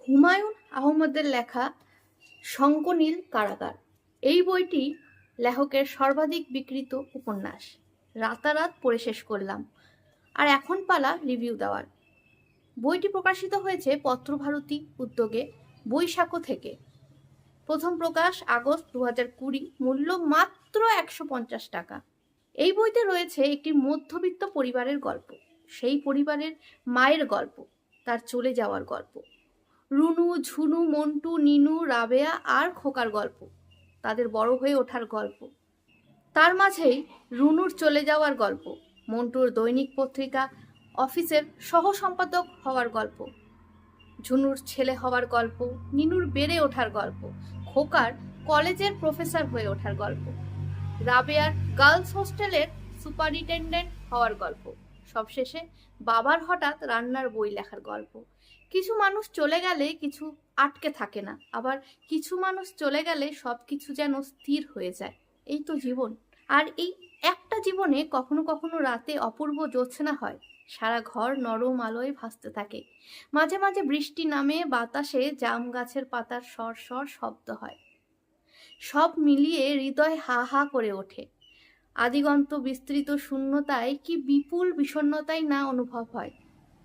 হুমায়ুন আহমেদের লেখা শঙ্খনীল কারাগার। এই বইটি লেখকের সর্বাধিক বিক্রিত উপন্যাস। রাতারাত পড়ে শেষ করলাম, আর এখন পালা রিভিউ দেওয়ার। বইটি প্রকাশিত হয়েছে পত্রভারতী উদ্যোগে বৈশাখো থেকে। প্রথম প্রকাশ আগস্ট 2020, মূল্য মাত্র 150 টাকা। এই বইতে রয়েছে একটি মধ্যবিত্ত পরিবারের গল্প, সেই পরিবারের মায়ের গল্প, তার চলে যাওয়ার গল্প। রুনু, ঝুনু, মন্টু, নিনু, রাবেয়া আর খোকার গল্প, তাদের বড় হয়ে ওঠার গল্প। তার মাঝেই রুনুর চলে যাওয়ার গল্প, মন্টুর দৈনিক পত্রিকা অফিসের সহ সম্পাদক হওয়ার গল্প, ঝুনুর ছেলে হওয়ার গল্প, নিনুর বেড়ে ওঠার গল্প, খোকার কলেজের প্রফেসর হয়ে ওঠার গল্প, রাবেয়ার গার্লস হোস্টেলের সুপারিনটেন্ডেন্ট হওয়ার গল্প, সবশেষে বাবার হঠাৎ রান্নার বই লেখার গল্প। কিছু মানুষ চলে গেলে কিছু আটকে থাকে না, আবার কিছু মানুষ চলে গেলে সবকিছু যেন স্থির হয়ে যায়। এই তো জীবন। আর এই একটা জীবনে কখনো কখনো রাতে অপূর্ব জ্যোৎস্না হয়, সারা ঘর নরম আলোয় ভাসতে থাকে। মাঝে মাঝে বৃষ্টি নামে, বাতাসে জাম গাছের পাতার সর সর শব্দ হয়। সব মিলিয়ে হৃদয় হা হা করে ওঠে। আদিগন্ত বিস্তৃত শূন্যতায় কি বিপুল বিষণ্ণতাই না অনুভব হয়।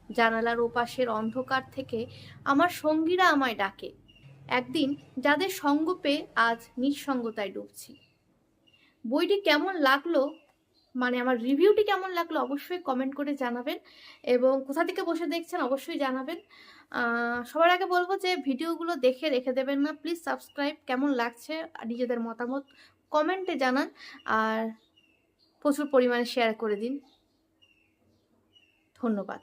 জানালার ওপাশের অন্ধকার থেকে আমার সঙ্গীরা আমায় ডাকে। একদিন যাদের সঙ্গ পেয়ে আজ নিঃসঙ্গতায় ডুবছি। বইটি কেমন লাগলো, মানে আমার রিভিউটি কেমন লাগলো অবশ্যই কমেন্ট করে জানাবেন, এবং কোথা থেকে বসে দেখছেন অবশ্যই জানাবেন। সবার আগে বলবো যে ভিডিওগুলো দেখে রেখে দেবেন না, প্লিজ সাবস্ক্রাইব। কেমন লাগছে নিজেদের মতামত কমেন্টে জানান, আর প্রচুর পরিমাণে শেয়ার করে দিন। ধন্যবাদ।